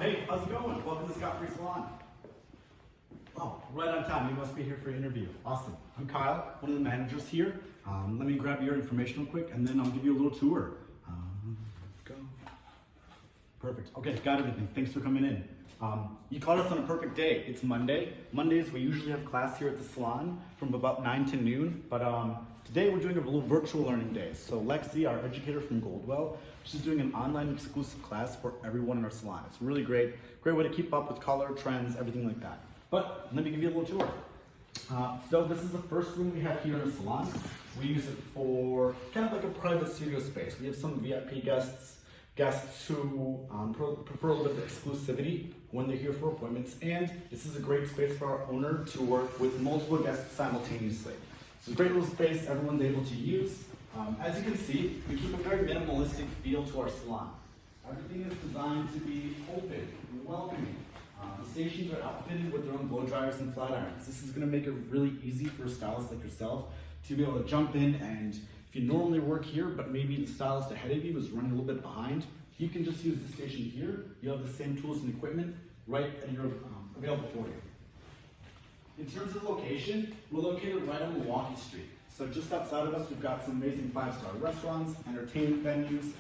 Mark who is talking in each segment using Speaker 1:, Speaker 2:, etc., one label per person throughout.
Speaker 1: Hey, how's it going? Welcome to Scottfree Salon. Oh, right on time. You must be here for your interview. Awesome. I'm Kyle, one of the managers here. Let me grab your information real quick, and then I'll give you a little tour. Go. Perfect. Okay, got everything. Thanks for coming in. You caught us on a perfect day. It's Monday. Mondays, we usually have class here at the salon from about 9 to noon, but today we're doing a little virtual learning day. So Lexi, our educator from Goldwell, she's doing an online exclusive class for everyone in our salon. It's really great way to keep up with color, trends, everything like that. But let me give you a little tour. So this is the first room we have here in the salon. We use it for kind of like a private studio space. We have some VIP guests who prefer a little bit of exclusivity when they're here for appointments, and this is a great space for our owner to work with multiple guests simultaneously. It's a great little space everyone's able to use. As you can see, we keep a very minimalistic feel to our salon. Everything is designed to be open and welcoming. The stations are outfitted with their own blow dryers and flat irons. This is going to make it really easy for a stylist like yourself to be able to jump in, and if you normally work here, but maybe the stylist ahead of you is running a little bit behind, you can just use the station here. You have the same tools and equipment right at your available for you. In terms of location, we're located right on Milwaukee Street. So just outside of us, we've got some amazing 5-star restaurants, entertainment venues,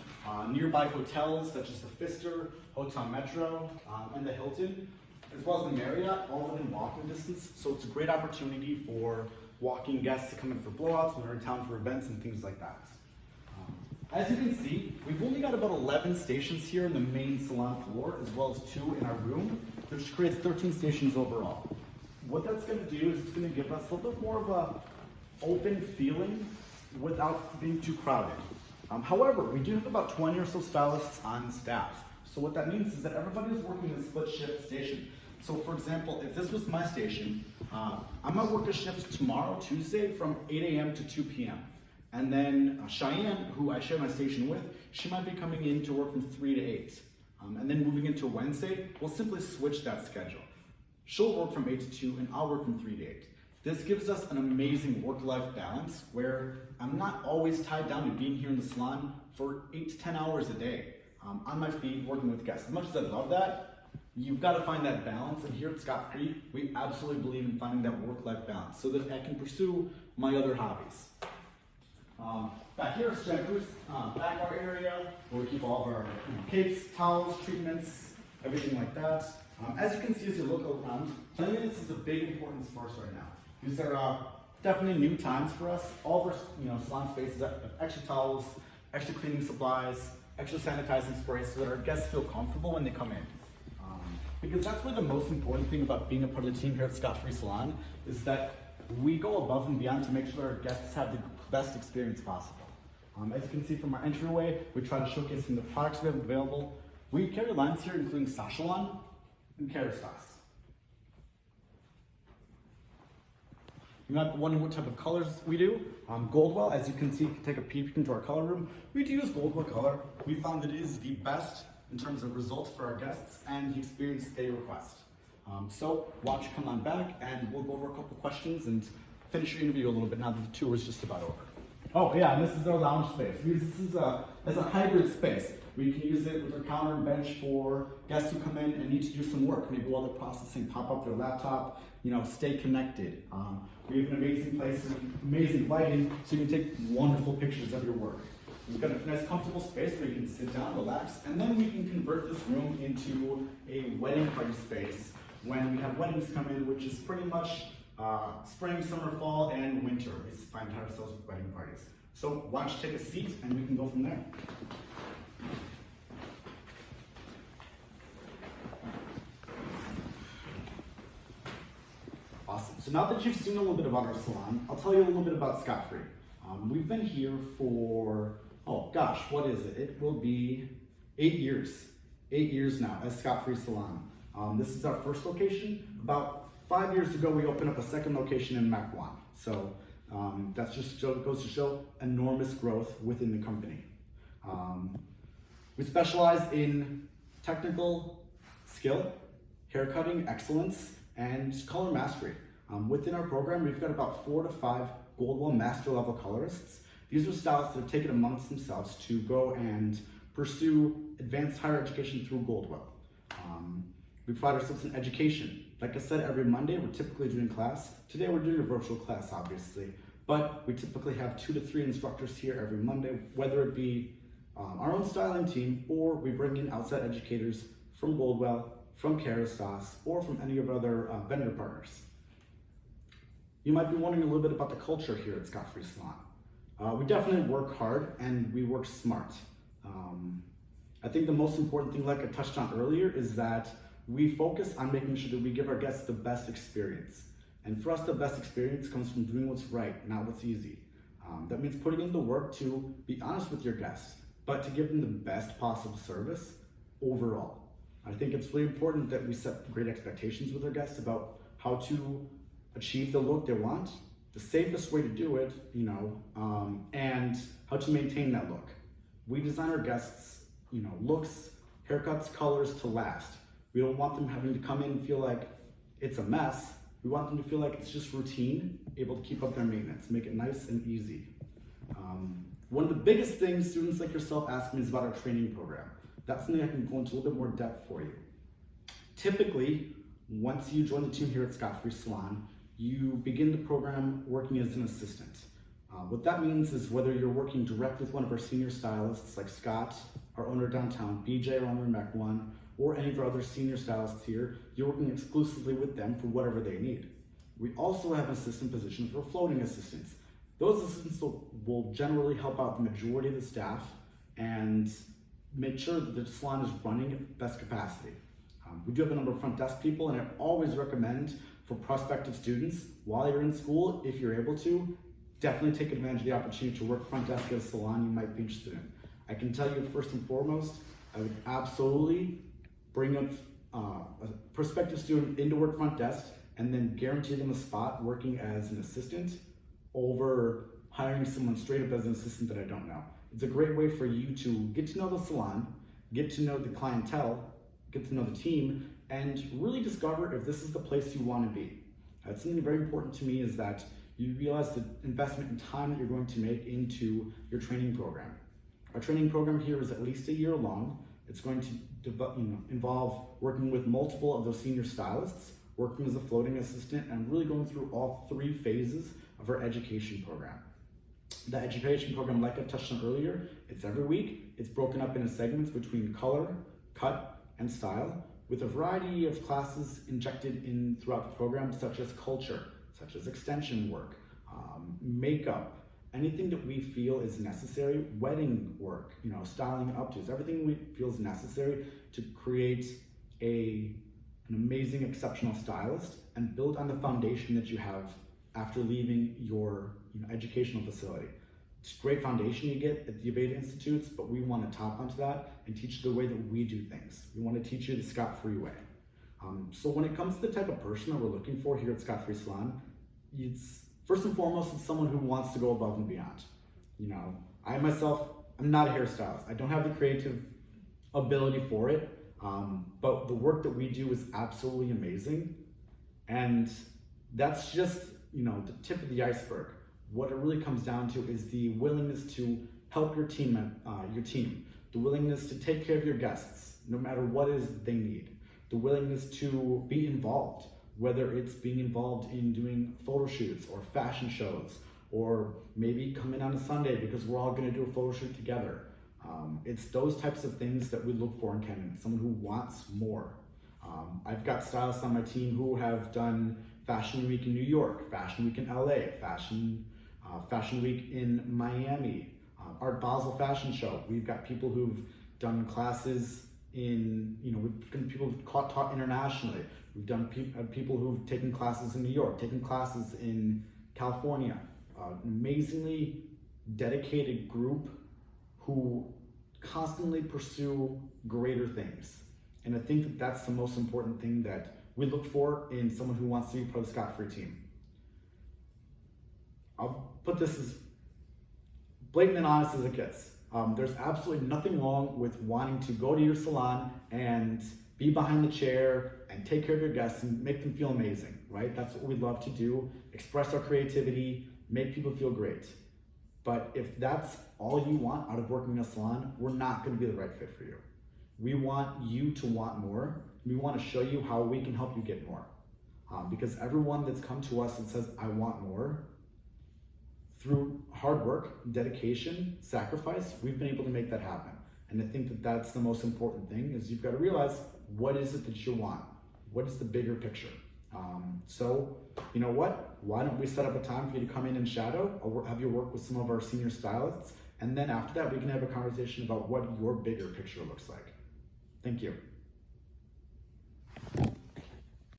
Speaker 1: nearby hotels such as the Pfister, Hotel Metro, and the Hilton, as well as the Marriott, all within walking distance. So it's a great opportunity for walking guests to come in for blowouts when they're in town for events and things like that. As you can see, we've only got about 11 stations here in the main salon floor, as well as 2 in our room, which creates 13 stations overall. What that's going to do is it's going to give us a little bit more of a open feeling without being too crowded. However, we do have about 20 or so stylists on staff. So what that means is that everybody is working in a split shift station. So for example, if this was my station, I might work a shift tomorrow, Tuesday, from 8 a.m. to 2 p.m. And then Cheyenne, who I share my station with, she might be coming in to work from 3 to 8. And then moving into Wednesday, we'll simply switch that schedule. She'll work from 8 to 2 and I'll work from 3 to 8. This gives us an amazing work-life balance where I'm not always tied down to being here in the salon for 8 to 10 hours a day on my feet working with guests. As much as I love that, you've got to find that balance, and here at Scottfree, we absolutely believe in finding that work-life balance so that I can pursue my other hobbies. Back here is Jennifer's back bar area where we keep all of our capes, towels, treatments, everything like that. As you can see as you look around, cleanliness is a big importance for us right now. These are definitely new times for us. All of our salon spaces have extra towels, extra cleaning supplies, extra sanitizing sprays so that our guests feel comfortable when they come in. Because that's where the most important thing about being a part of the team here at Scottfree Salon is that we go above and beyond to make sure our guests have the best experience possible. As you can see from our entryway, we try to showcase some of the products we have available. We carry lines here including Sashalon and Kerastase. You might be wondering what type of colors we do. Goldwell, as you can see, take a peek into our color room. We do use Goldwell color. We found it is the best in terms of results for our guests and the experience they request. So watch, come on back, and we'll go over a couple questions and finish your interview a little bit now that the tour is just about over. Oh yeah, and this is our lounge space. We use this as a hybrid space. We can use it with our counter and bench for guests who come in and need to do some work, maybe while they're processing, pop up their laptop, stay connected. We have an amazing place and amazing lighting, so you can take wonderful pictures of your work. We've got a nice comfortable space where you can sit down, relax, and then we can convert this room into a wedding party space when we have weddings come in, which is pretty much spring, summer, fall, and winter. We find ourselves with wedding parties. So why don't you take a seat and we can go from there. Awesome. So now that you've seen a little bit about our salon, I'll tell you a little bit about Scottfree. We've been here for, oh gosh, what is it? It will be 8 years. 8 years now as Scottfree Salon. This is our first location. About 5 years ago, we opened up a second location in Macwan. So that just goes to show enormous growth within the company. We specialize in technical skill, haircutting excellence, and color mastery. Within our program, we've got about 4 to 5 Goldwell master level colorists. These are stylists that have taken amongst themselves to go and pursue advanced higher education through Goldwell. We pride ourselves in education. Like I said, every Monday we're typically doing class. Today we're doing a virtual class, obviously, but we typically have 2 to 3 instructors here every Monday, whether it be our own styling team, or we bring in outside educators from Goldwell, from Kerastase, or from any of our other vendor partners. You might be wondering a little bit about the culture here at Scottfree Salon. We definitely work hard and we work smart. I think the most important thing, like I touched on earlier, is that we focus on making sure that we give our guests the best experience. And for us, the best experience comes from doing what's right, not what's easy. That means putting in the work to be honest with your guests, but to give them the best possible service overall. I think it's really important that we set great expectations with our guests about how to achieve the look they want, the safest way to do it, and how to maintain that look. We design our guests, looks, haircuts, colors to last. We don't want them having to come in and feel like it's a mess. We want them to feel like it's just routine, able to keep up their maintenance, make it nice and easy. One of the biggest things students like yourself ask me is about our training program. That's something I can go into a little bit more depth for you. Typically, once you join the team here at Scottfree Salon, you begin the program working as an assistant. What that means is whether you're working direct with one of our senior stylists like Scott, our owner downtown, BJ, our owner in Mech 1, or any of our other senior stylists here, you're working exclusively with them for whatever they need. We also have an assistant position for floating assistants. Those assistants will generally help out the majority of the staff and make sure that the salon is running at best capacity. We do have a number of front desk people, and I always recommend for prospective students, while you're in school, if you're able to, definitely take advantage of the opportunity to work front desk at a salon you might be interested in. I can tell you first and foremost, I would absolutely bring a prospective student into work front desk and then guarantee them a spot working as an assistant over hiring someone straight up as an assistant that I don't know. It's a great way for you to get to know the salon, get to know the clientele, get to know the team, and really discover if this is the place you want to be. Something very important to me is that you realize the investment in time that you're going to make into your training program. Our training program here is at least a year long. It's going to involve working with multiple of those senior stylists, working as a floating assistant, and really going through all 3 phases of our education program. The education program, like I touched on earlier, it's every week. It's broken up into segments between color, cut, and style, with a variety of classes injected in throughout the program, such as culture, such as extension work, makeup, anything that we feel is necessary, wedding work, styling and updos, everything we feel is necessary to create an amazing, exceptional stylist and build on the foundation that you have after leaving your educational facility. It's a great foundation you get at the Aveda Institutes, but we want to top onto that and teach you the way that we do things. We want to teach you the Scott-free way. So when it comes to the type of person that we're looking for here at Scottfree Salon, it's first and foremost, it's someone who wants to go above and beyond. I myself, I'm not a hairstylist. I don't have the creative ability for it, but the work that we do is absolutely amazing. And that's just, the tip of the iceberg. What it really comes down to is the willingness to help your team, the willingness to take care of your guests, no matter what it is that they need, the willingness to be involved, whether it's being involved in doing photo shoots or fashion shows, or maybe come in on a Sunday because we're all going to do a photo shoot together. It's those types of things that we look for in candidates, someone who wants more. I've got stylists on my team who have done Fashion Week in New York, Fashion Week in LA, Fashion Week in Miami, Art Basel Fashion Show. We've got people who've done classes in, we've got people who've taught internationally. We've done people who've taken classes in New York, taken classes in California. An amazingly dedicated group who constantly pursue greater things. And I think that that's the most important thing that we look for in someone who wants to be part of the Scott-free team. I'll put this as blatant and honest as it gets. There's absolutely nothing wrong with wanting to go to your salon and be behind the chair and take care of your guests and make them feel amazing, right? That's what we love to do, express our creativity, make people feel great. But if that's all you want out of working in a salon, we're not going to be the right fit for you. We want you to want more. We want to show you how we can help you get more. Because everyone that's come to us and says, I want more, through hard work, dedication, sacrifice, we've been able to make that happen. And I think that that's the most important thing, is you've got to realize, what is it that you want? What is the bigger picture? So, you know what? Why don't we set up a time for you to come in and shadow? I'll have you work with some of our senior stylists. And then after that, we can have a conversation about what your bigger picture looks like. Thank you.